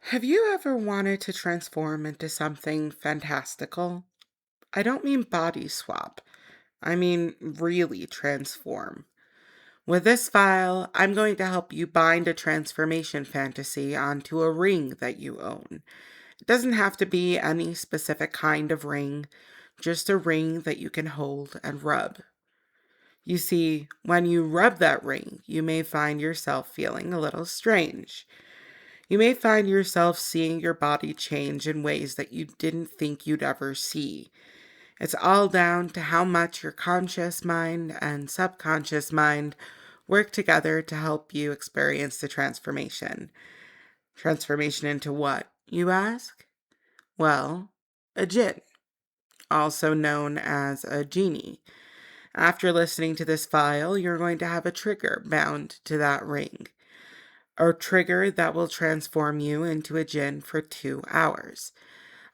Have you ever wanted to transform into something fantastical? I don't mean body swap. I mean really transform. With this file, I'm going to help you bind a transformation fantasy onto a ring that you own. It doesn't have to be any specific kind of ring, just a ring that you can hold and rub. You see, when you rub that ring, you may find yourself feeling a little strange. You may find yourself seeing your body change in ways that you didn't think you'd ever see. It's all down to how much your conscious mind and subconscious mind work together to help you experience the transformation. Transformation into what, you ask? Well, a Djinn, also known as a genie. After listening to this file, you're going to have a trigger bound to that ring. A trigger that will transform you into a Djinn for 2 hours.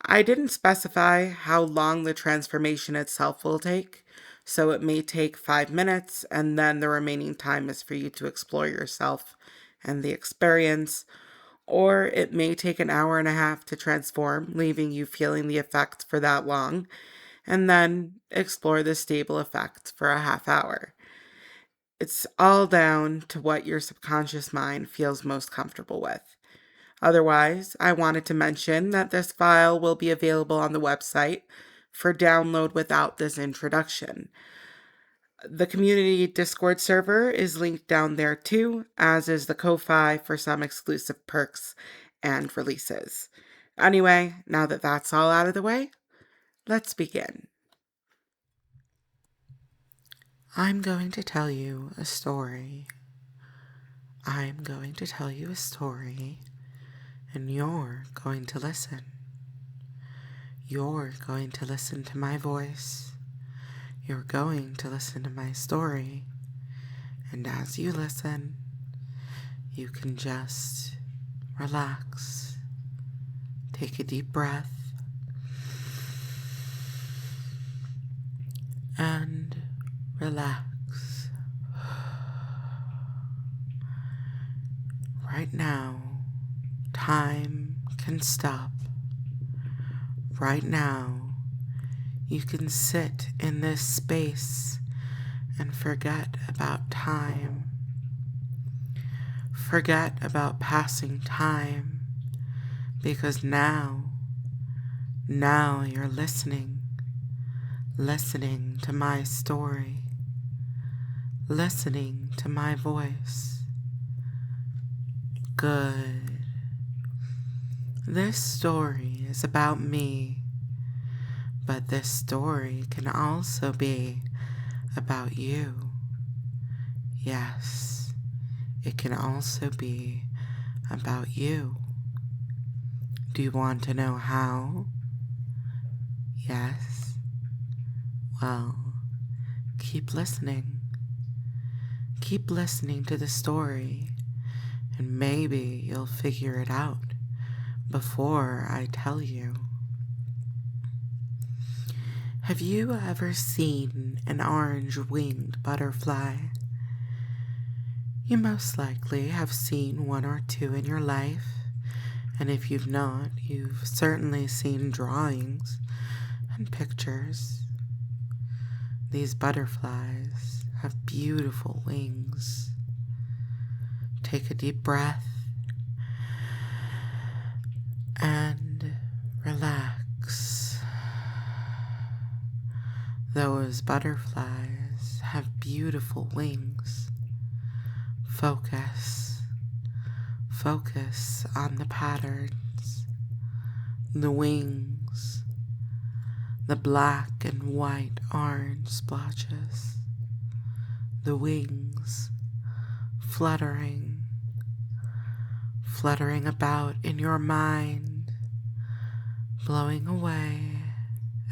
I didn't specify how long the transformation itself will take, so it may take 5 minutes, and then the remaining time is for you to explore yourself and the experience, or it may take an hour and a half to transform, leaving you feeling the effects for that long, and then explore the stable effects for a half hour. It's all down to what your subconscious mind feels most comfortable with. Otherwise, I wanted to mention that this file will be available on the website for download without this introduction. The community Discord server is linked down there too, as is the Ko-Fi for some exclusive perks and releases. Anyway, now that that's all out of the way, let's begin. I'm going to tell you a story. I'm going to tell you a story, and you're going to listen. You're going to listen to my voice. You're going to listen to my story. And as you listen, you can just relax. Take a deep breath. And relax. Right now, time can stop. Right now, you can sit in this space and forget about time. Forget about passing time, because now you're listening to my story, listening to my voice. Good. This story is about me, but this story can also be about you. Yes, it can also be about you. Do you want to know how? Yes? Well, keep listening. Keep listening to the story, and maybe you'll figure it out before I tell you. Have you ever seen an orange-winged butterfly? You most likely have seen one or two in your life, and if you've not, you've certainly seen drawings and pictures. These butterflies have beautiful wings. Take a deep breath and relax. Those butterflies have beautiful wings. Focus. Focus on the patterns, the wings, the black and white orange splotches, the wings fluttering about in your mind, blowing away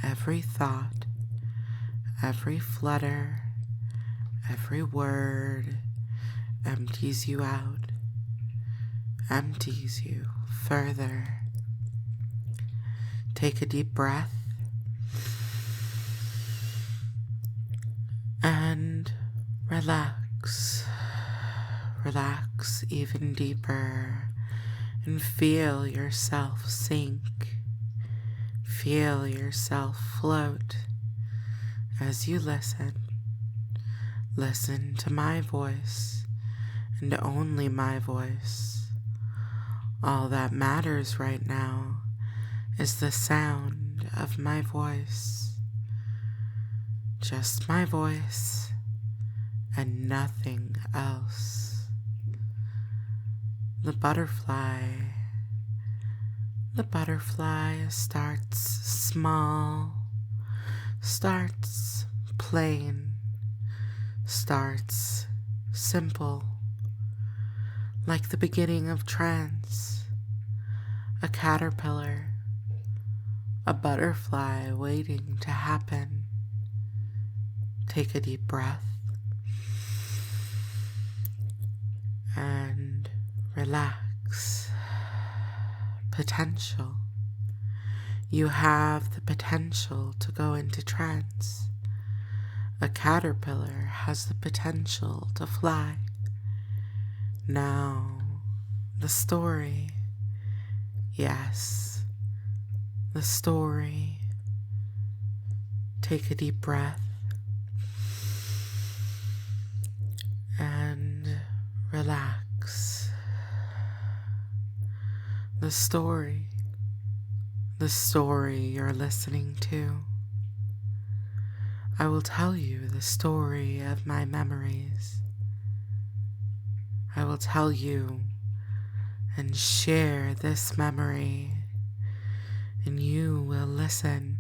every thought, every flutter, every word empties you out, empties you further. Take a deep breath and relax. Relax even deeper and feel yourself sink. Feel yourself float as you listen. Listen to my voice and only my voice. All that matters right now is the sound of my voice. Just my voice and nothing else. The butterfly starts small, starts plain, starts simple, like the beginning of trance, a caterpillar, a butterfly waiting to happen. Take a deep breath and relax. Potential. You have the potential to go into trance. A caterpillar has the potential to fly. Now, the story. Yes, the story. Take a deep breath and relax. The story you're listening to. I will tell you the story of my memories. I will tell you and share this memory, and you will listen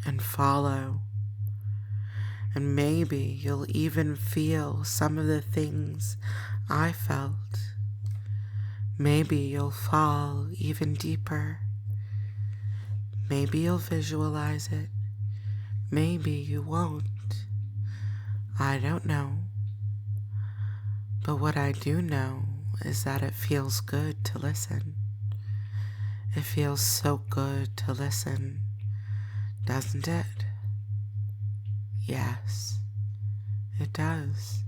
and follow. And maybe you'll even feel some of the things I felt. Maybe you'll fall even deeper. Maybe you'll visualize it. Maybe you won't. I don't know. But what I do know is that it feels good to listen. It feels so good to listen, doesn't it? Yes, it does.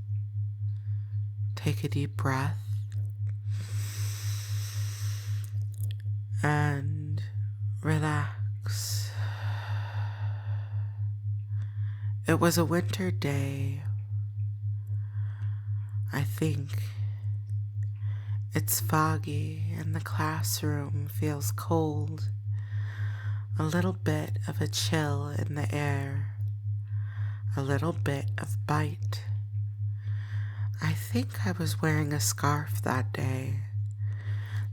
Take a deep breath and relax. It was a winter day. I think it's foggy and the classroom feels cold. A little bit of a chill in the air. A little bit of bite. I think I was wearing a scarf that day.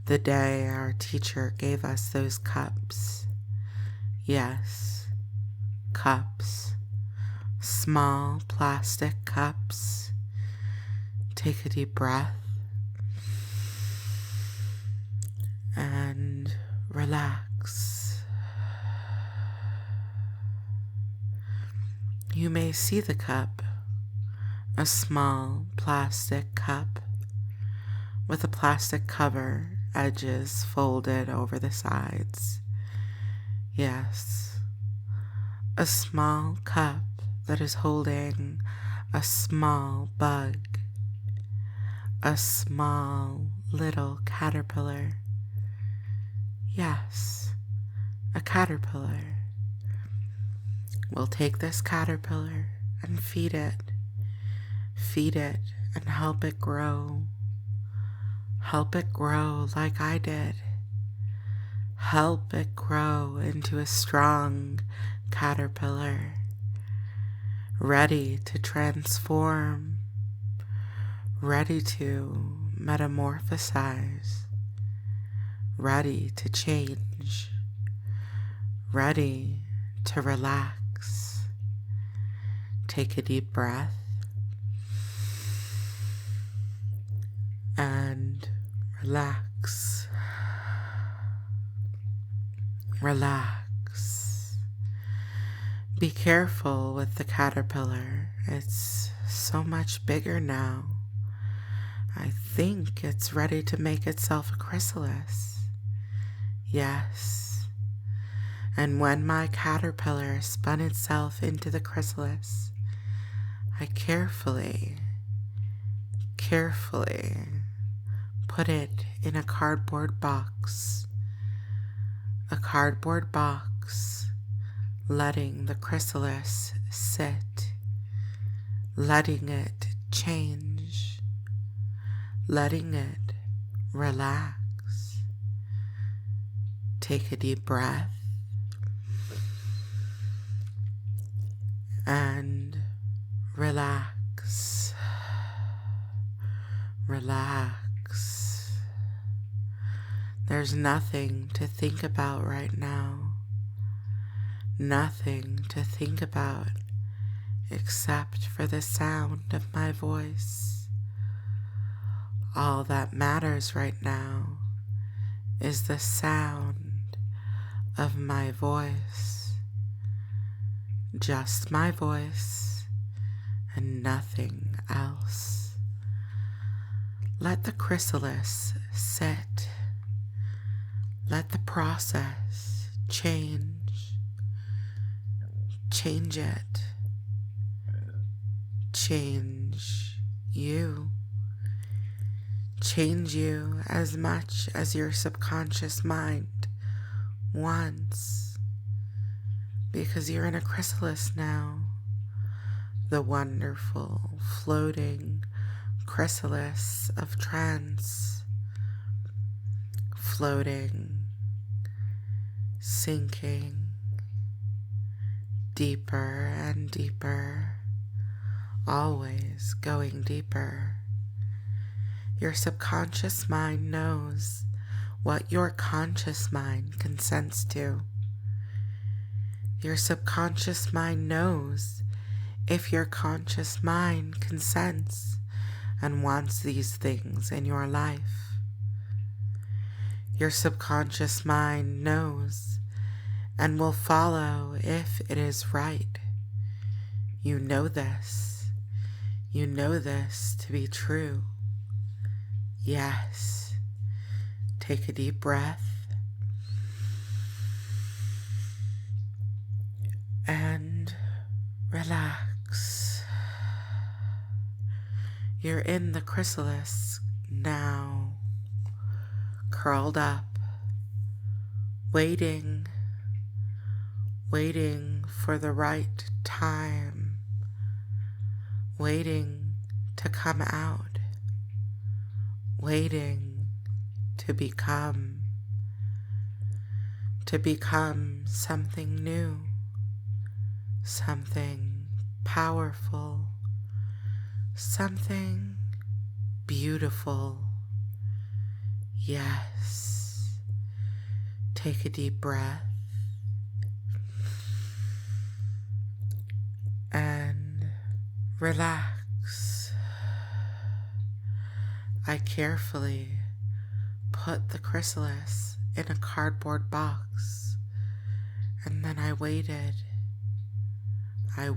The day our teacher gave us those cups. Yes, cups. Small plastic cups. Take a deep breath and relax. You may see the cup, a small plastic cup with a plastic cover, edges folded over the sides. Yes, a small cup that is holding a small bug, a small little caterpillar. Yes, a caterpillar. We'll take this caterpillar and feed it and help it grow. Help it grow like I did. Help it grow into a strong caterpillar, ready to transform, ready to metamorphosize, ready to change, ready to relax. Take a deep breath and relax. Relax. Be careful with the caterpillar. It's so much bigger now. I think it's ready to make itself a chrysalis. Yes. And when my caterpillar spun itself into the chrysalis, I carefully put it in a cardboard box. A cardboard box, letting the chrysalis sit, letting it change, letting it relax. Take a deep breath and relax. Relax. There's nothing to think about right now. Nothing to think about except for the sound of my voice. All that matters right now is the sound of my voice. Just my voice and nothing else. Let the chrysalis sit. Let the process change. Change it. Change you. Change you as much as your subconscious mind wants. Because you're in a chrysalis now. The wonderful, floating chrysalis of trance. Floating, sinking, deeper and deeper, always going deeper. Your subconscious mind knows what your conscious mind consents to. Your subconscious mind knows if your conscious mind consents and wants these things in your life. Your subconscious mind knows and will follow if it is right. You know this. You know this to be true. Yes. Take a deep breath and relax. You're in the chrysalis now, curled up, waiting for the right time, waiting to come out, waiting to become something new, something powerful, something beautiful. Yes. Take a deep breath and relax. I carefully put the chrysalis in a cardboard box, and then I waited. I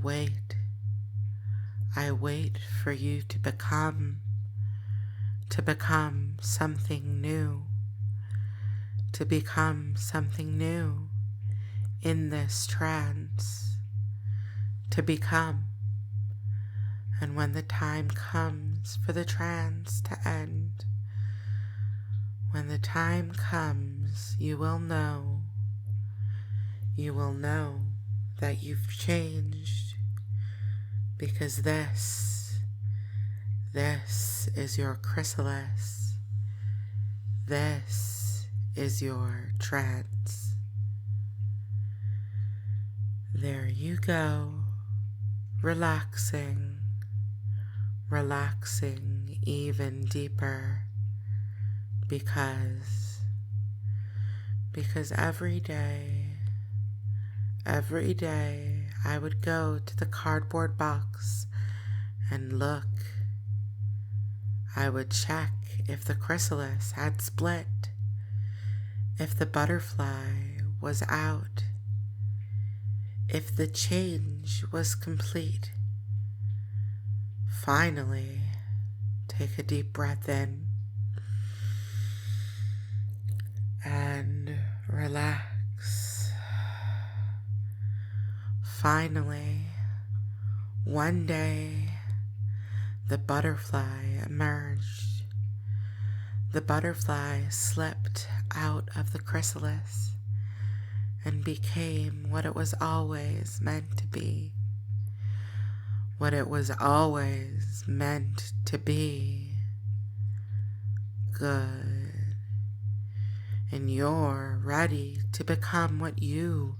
wait for you to become something new, to become something new in this trance, to become. And when the time comes for the trance to end, when the time comes, you will know that you've changed, because this is your chrysalis. This is your trance. There you go, relaxing even deeper, because every day I would go to the cardboard box and look. I would check if the chrysalis had split, if the butterfly was out, if the change was complete. Finally, take a deep breath in and relax. Finally, one day, the butterfly emerged. The butterfly slipped out of the chrysalis and became what it was always meant to be. What it was always meant to be. Good. And you're ready to become what you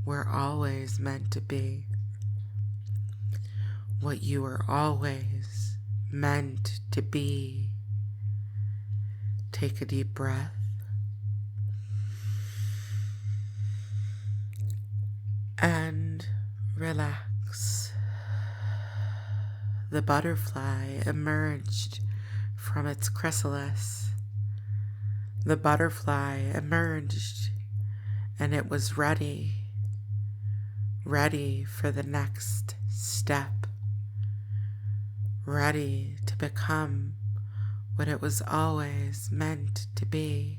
were always meant to be. What you were always meant to be. Take a deep breath. And relax. The butterfly emerged from its chrysalis. The butterfly emerged, and it was ready for the next step, ready to become what it was always meant to be,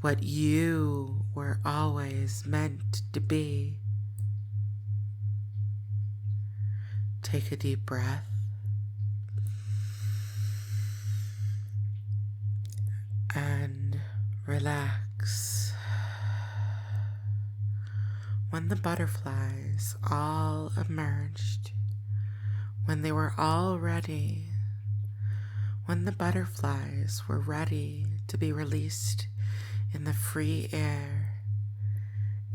what you were always meant to be. Take a deep breath. And relax. When the butterflies all emerged, when they were all ready, when the butterflies were ready to be released in the free air,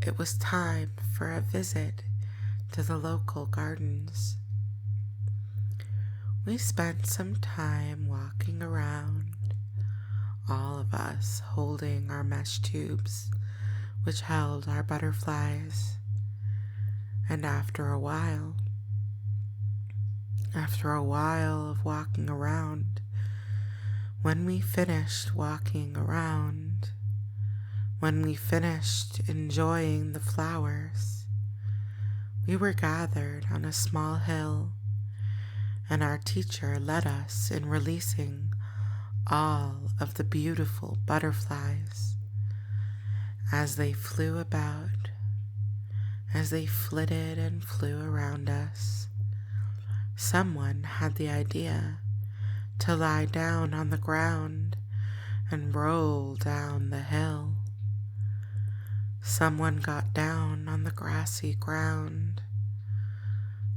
it was time for a visit to the local gardens. We spent some time walking around, all of us holding our mesh tubes which held our butterflies. And after a while of walking around, when we finished walking around, when we finished enjoying the flowers, we were gathered on a small hill, and our teacher led us in releasing all of the beautiful butterflies as they flew about, as they flitted and flew around us. Someone had the idea to lie down on the ground and roll down the hill. Someone got down on the grassy ground.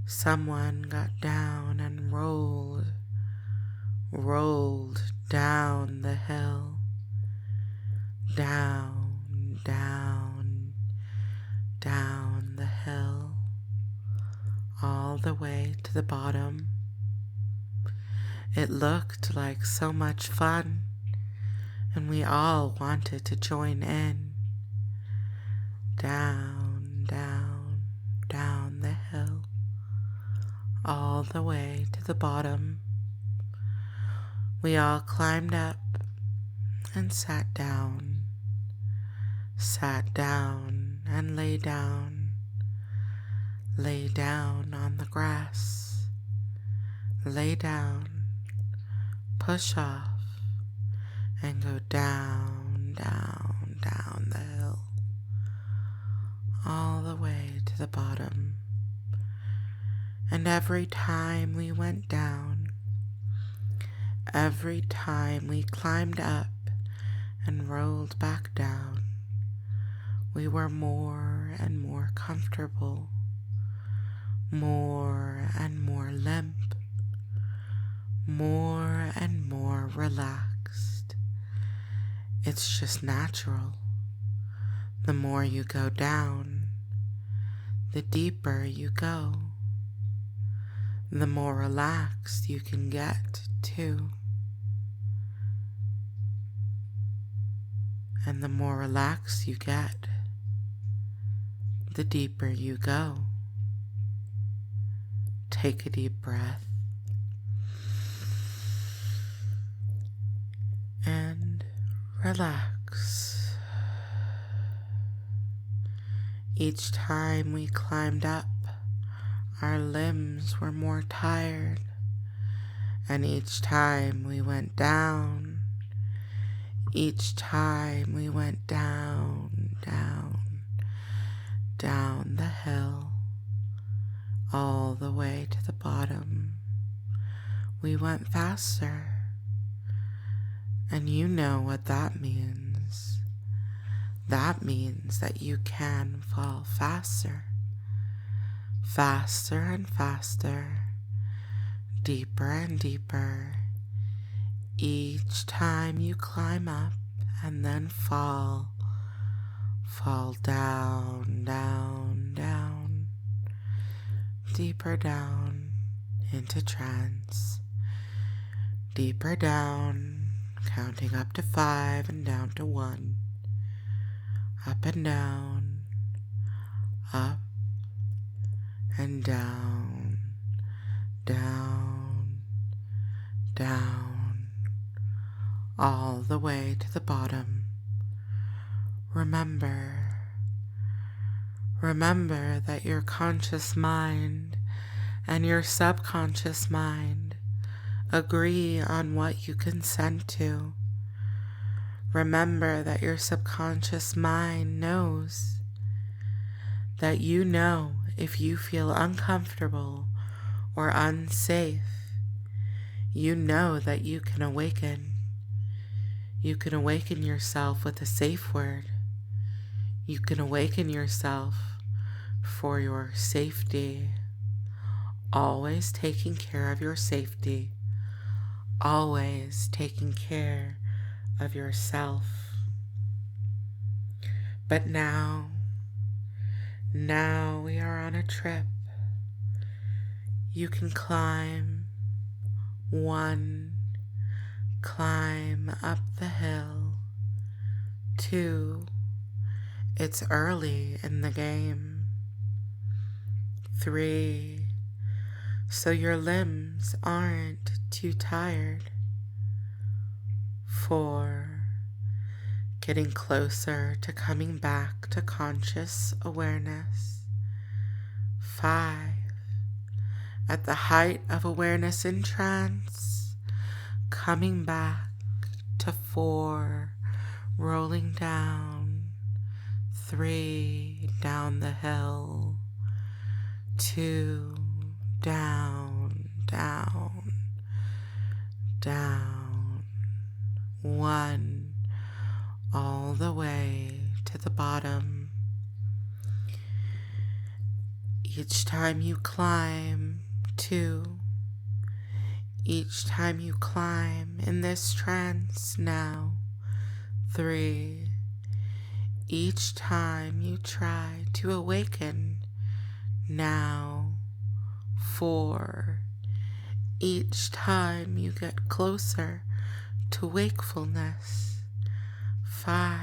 Someone got down and rolled down the hill. Down, down, down the hill, all the way to the bottom. It looked like so much fun, and we all wanted to join in. Down, down, down the hill, all the way to the bottom. We all climbed up and sat down and lay down on the grass, lay down, push off, and go down, down, down the hill, all the way to the bottom. And every time we went down, every time we climbed up and rolled back down, we were more and more comfortable, more and more limp, more and more relaxed. It's just natural. The more you go down, the deeper you go, the more relaxed you can get too. And the more relaxed you get, the deeper you go. Take a deep breath and relax. Each time we climbed up, our limbs were more tired, and each time we went down, each time we went down, down, down the hill, all the way to the bottom, we went faster And you know what that means. That means that you can fall faster, faster and faster, deeper and deeper, each time you climb up and then fall down, down, down, deeper down into trance, deeper down, counting up to 5 and down to 1, up and down, up and down, down, down, all the way to the bottom. Remember that your conscious mind and your subconscious mind agree on what you consent to. Remember that your subconscious mind knows that you know if you feel uncomfortable or unsafe, you know that you can awaken. You can awaken yourself with a safe word. You can awaken yourself for your safety. Always taking care of your safety. Always taking care of yourself. But now we are on a trip. You can climb 1, climb up the hill. 2, it's early in the game. 3, so your limbs aren't too tired. 4, getting closer to coming back to conscious awareness. 5, at the height of awareness in trance, coming back to 4, rolling down. 3, down the hill. 2, down, down, down. 1, all the way to the bottom. Each time you climb, 2. Each time you climb in this trance now, 3. Each time you try to awaken now, 4. Each time you get closer to wakefulness, 5.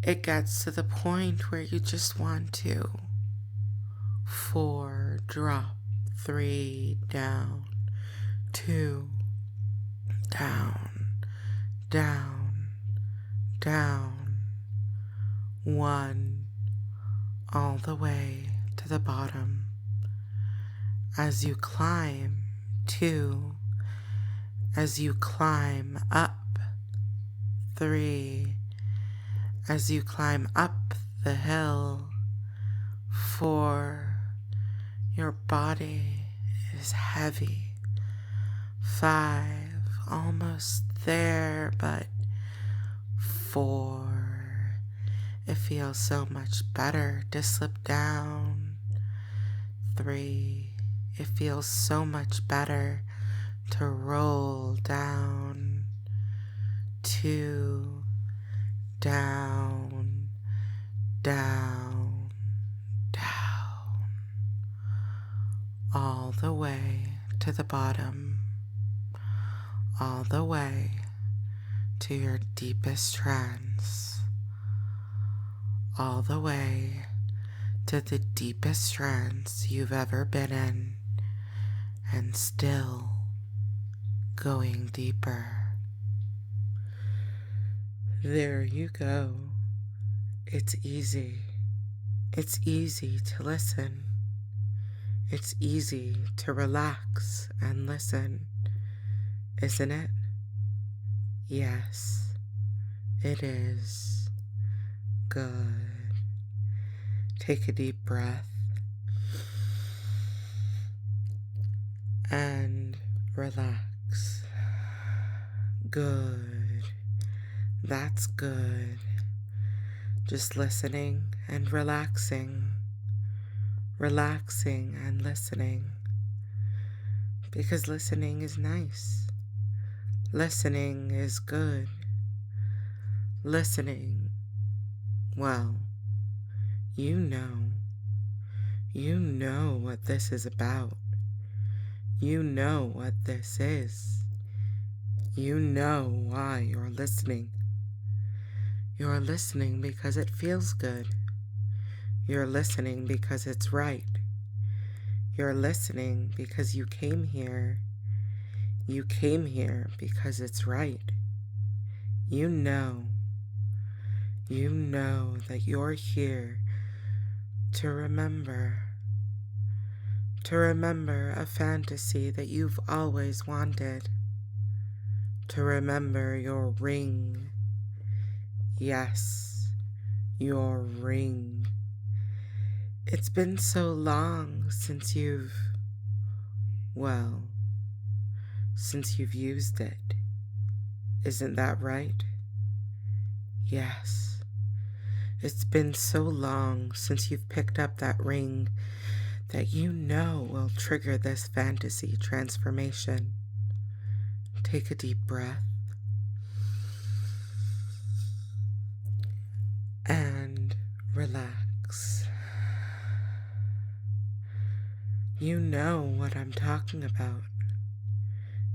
It gets to the point where you just want to. 4, drop. 3, down. 2, down, down, down. 1, all the way to the bottom. As you climb, 2, as you climb up, 3, as you climb up the hill, 4, your body is heavy. 5, almost there, but 4, it feels so much better to slip down. 3, it feels so much better to roll down. 2, down, down, down, all the way to the bottom, all the way to your deepest trance. All the way to the deepest trance you've ever been in, and still going deeper. There you go. It's easy. It's easy to listen. It's easy to relax and listen, isn't it? Yes, it is. Good. Take a deep breath and relax. Good. That's good. Just listening and relaxing. Relaxing and listening. Because listening is nice. Listening is good. Listening, well, you know. You know what this is about. You know what this is. You know why you're listening. You're listening because it feels good. You're listening because it's right. You're listening because you came here. You came here because it's right. You know that you're here to remember a fantasy that you've always wanted, to remember your ring. Yes, your ring. It's been so long since you've used it. Isn't that right? Yes. It's been so long since you've picked up that ring that you know will trigger this fantasy transformation. Take a deep breath and relax. You know what I'm talking about.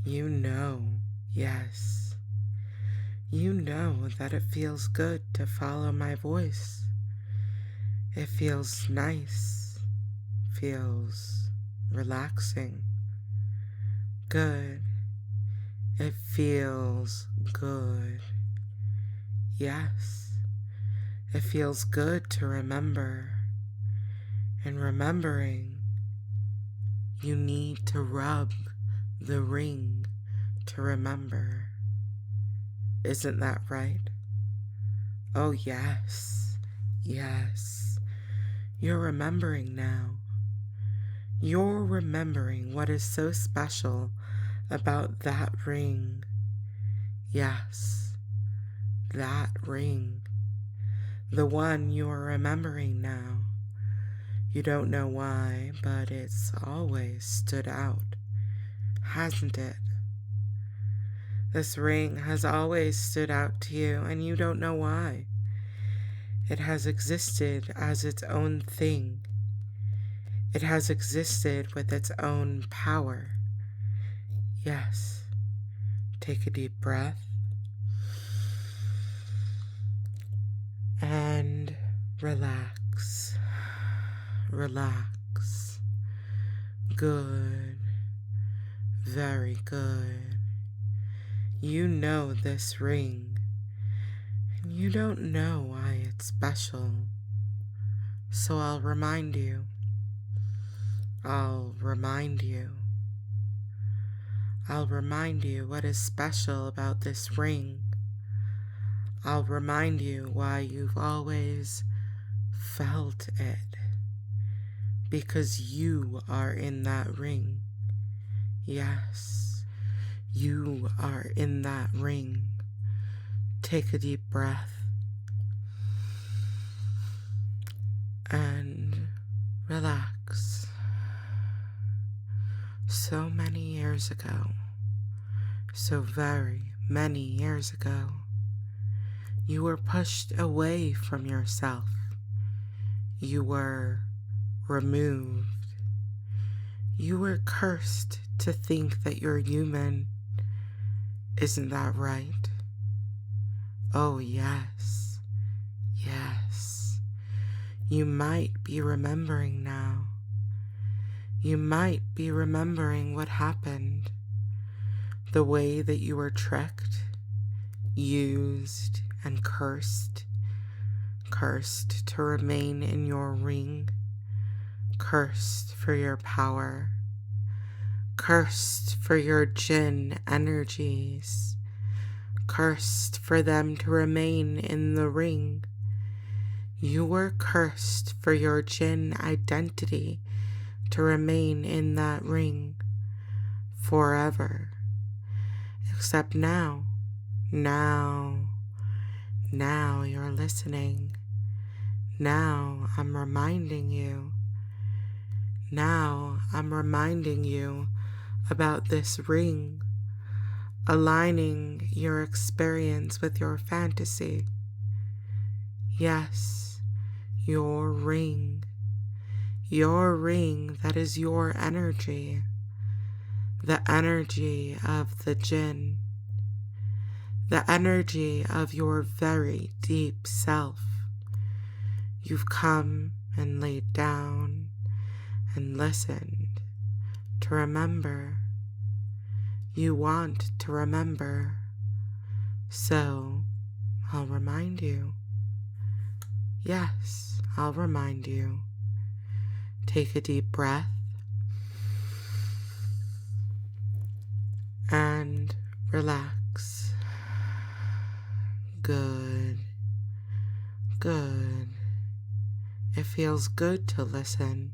You know, yes. You know that it feels good to follow my voice. It feels nice. Feels relaxing. Good. It feels good. Yes. It feels good to remember. And remembering, you need to rub the ring to remember. Isn't that right? Oh, yes. Yes. You're remembering now. You're remembering what is so special about that ring. Yes, that ring. The one you're remembering now. You don't know why, but it's always stood out, hasn't it? This ring has always stood out to you, and you don't know why. It has existed as its own thing. It has existed with its own power. Yes. Take a deep breath and relax. Relax. Good. Very good. You know this ring, and you don't know why it's special. So I'll remind you. I'll remind you what is special about this ring. I'll remind you why you've always felt it. Because you are in that ring. Yes, you are in that ring. Take a deep breath and relax. So many years ago, so very many years ago, you were pushed away from yourself. You were removed. You were cursed to think that you're human. Isn't that right? Oh, yes. Yes. You might be remembering now. You might be remembering what happened. The way that you were tricked, used, and cursed. Cursed to remain in your ring. Cursed for your power. Cursed for your Djinn energies. Cursed for them to remain in the ring. You were cursed for your Djinn identity to remain in that ring forever. Except now, Now, now you're listening. Now I'm reminding you. Now I'm reminding you about this ring, aligning your experience with your fantasy. Yes, your ring. Your ring that is your energy. The energy of the Djinn. The energy of your very deep self. You've come and laid down and listened to remember. You want to remember, so I'll remind you. Yes, I'll remind you. Take a deep breath and relax. Good, good. It feels good to listen.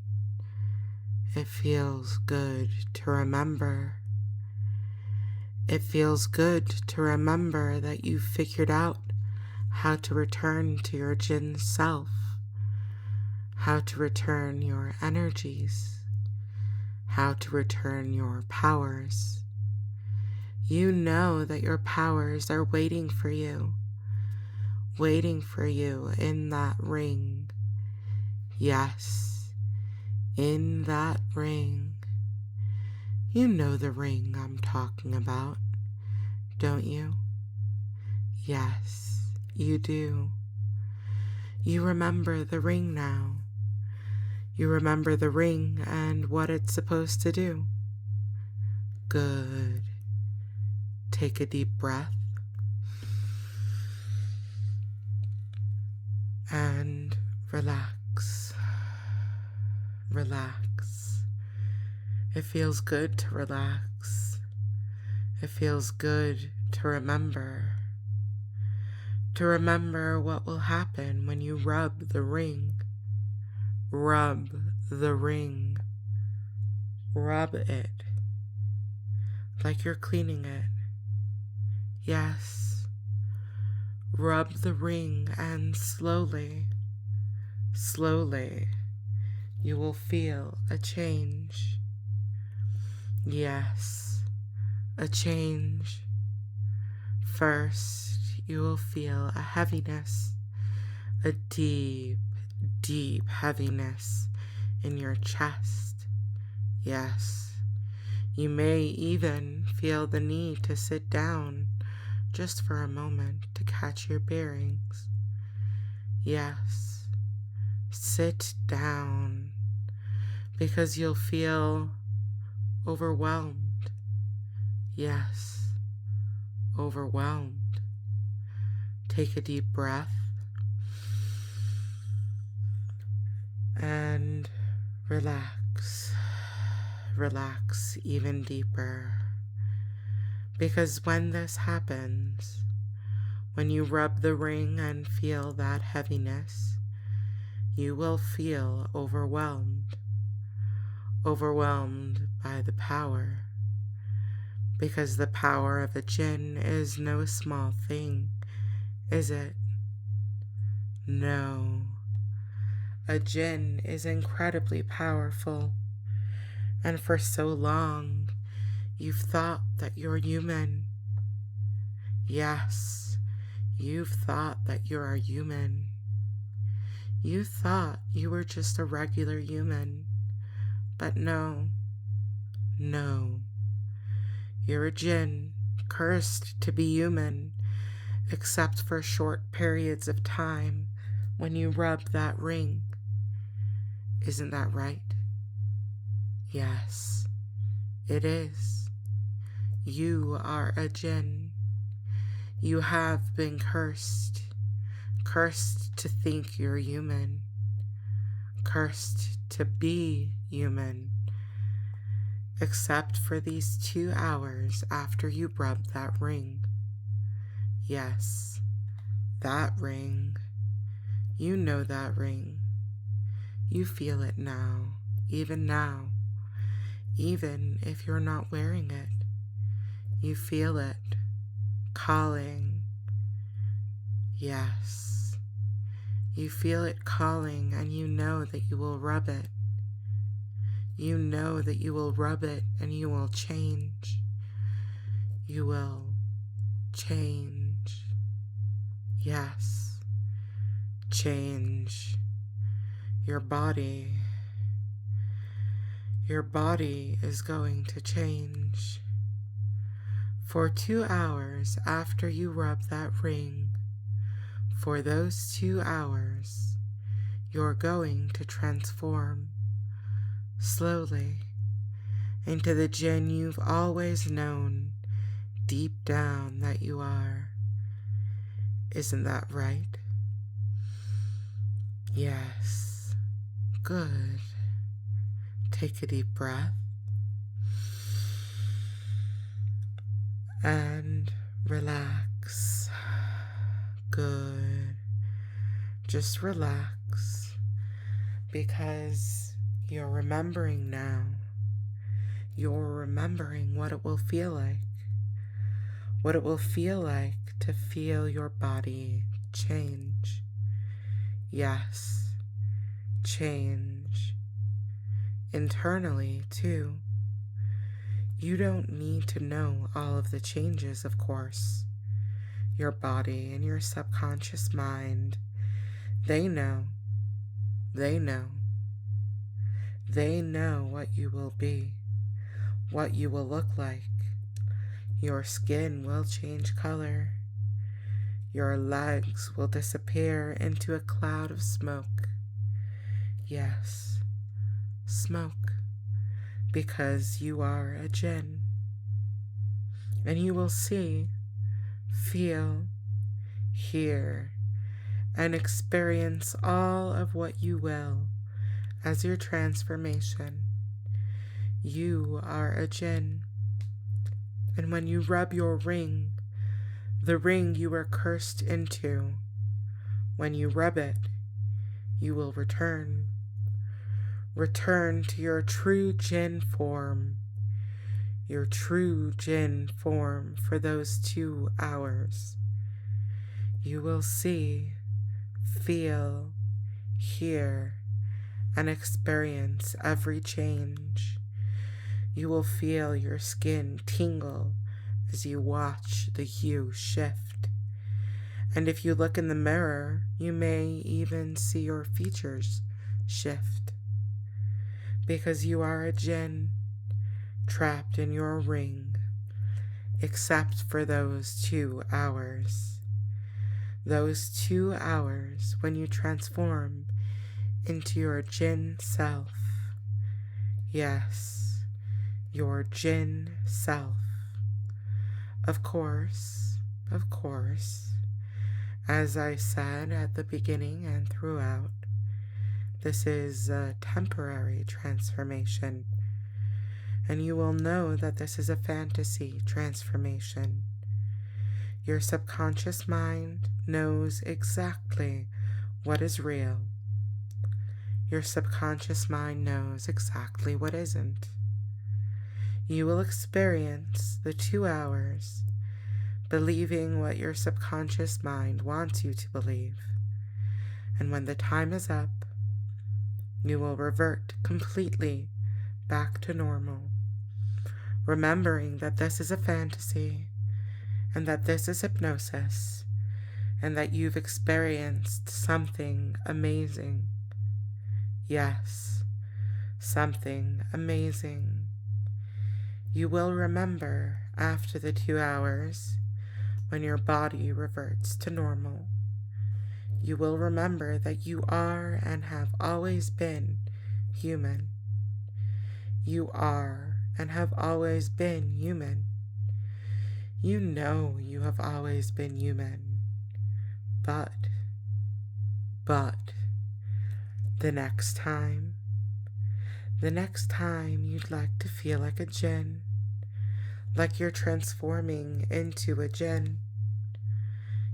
It feels good to remember. It feels good to remember that you've figured out how to return to your Djinn self, how to return your energies, how to return your powers. You know that your powers are waiting for you in that ring. Yes, in that ring. You know the ring I'm talking about, don't you? Yes, you do. You remember the ring now. You remember the ring and what it's supposed to do. Good. Take a deep breath and relax. Relax. It feels good to relax. It feels good to remember. To remember what will happen when you rub the ring. Rub the ring. Rub it like you're cleaning it. Yes. Rub the ring and slowly, you will feel a change. Yes, a change. First, you will feel a heaviness, a deep, deep heaviness in your chest. Yes, you may even feel the need to sit down just for a moment to catch your bearings. Yes, sit down because you'll feel overwhelmed. Yes, overwhelmed. Take a deep breath and relax. Relax even deeper. Because when this happens, when you rub the ring and feel that heaviness, you will feel overwhelmed. Overwhelmed by the power. Because the power of a Djinn is no small thing, is it? No. A Djinn is incredibly powerful. And for so long, you've thought that you're human. Yes, you've thought that you're a human. You thought you were just a regular human. But no. No. You're a Djinn, cursed to be human, except for short periods of time when you rub that ring. Isn't that right? Yes, it is. You are a Djinn. You have been cursed. Cursed to think you're human. Cursed to be human. Except for these 2 hours after you rub that ring. Yes, that ring. You know that ring. You feel it now, even if you're not wearing it. You feel it calling Yes. You feel it calling, and you know that you will rub it. You know that you will rub it and you will change. You will change. Yes. Change. Your body. Your body is going to change. For 2 hours after you rub that ring, for those 2 hours, you're going to transform slowly into the Djinn you've always known deep down that you are. Isn't that right? Yes. Good. Take a deep breath and relax. Good. Just relax, because you're remembering now. You're remembering what it will feel like. What it will feel like to feel your body change. Yes, change. Internally, too. You don't need to know all of the changes, of course. Your body and your subconscious mind, they know. They know. They know what you will be, what you will look like. Your skin will change color. Your legs will disappear into a cloud of smoke. Yes, smoke, because you are a Djinn. And you will see, feel, hear, and experience all of what you will as your transformation. You are a Djinn. And when you rub your ring, the ring you were cursed into, when you rub it, you will return. Return to your true Djinn form. Your true Djinn form for those 2 hours. You will see, feel, hear, and experience every change. You will feel your skin tingle as you watch the hue shift. And if you look in the mirror, you may even see your features shift. Because you are a Djinn trapped in your ring, except for those 2 hours. Those 2 hours when you transform into your Djinn self. Yes, your Djinn self. Of course, as I said at the beginning and throughout, this is a temporary transformation, and you will know that this is a fantasy transformation. Your subconscious mind knows exactly what is real. Your subconscious mind knows exactly what isn't. You will experience the 2 hours believing what your subconscious mind wants you to believe. And when the time is up, you will revert completely back to normal, remembering that this is a fantasy, and that this is hypnosis, and that you've experienced something amazing. Yes, something amazing. You will remember after the 2 hours, when your body reverts to normal. You will remember that you are and have always been human. You are and have always been human. You know you have always been human. But, the next time you'd like to feel like a Djinn, like you're transforming into a Djinn,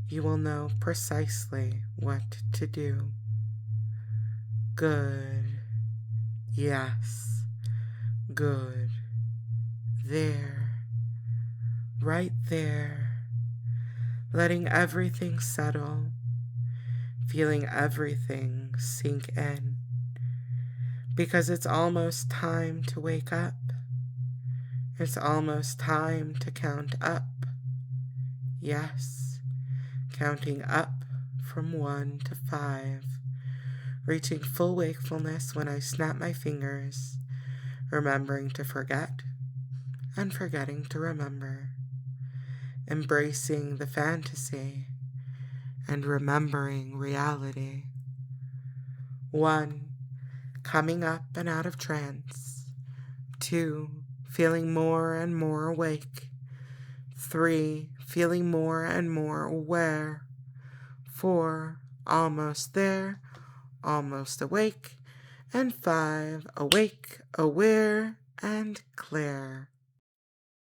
you will know precisely what to do. Good. Yes. Good. There. Right there. letting everything settle, feeling everything sink in, because it's almost time to wake up. It's almost time to count up. Yes, counting up from 1 to 5, reaching full wakefulness when I snap my fingers, remembering to forget and forgetting to remember, embracing the fantasy and remembering reality. 1, coming up and out of trance. 2, feeling more and more awake. 3, feeling more and more aware. 4, almost there, almost awake. And 5, awake, aware, and clear.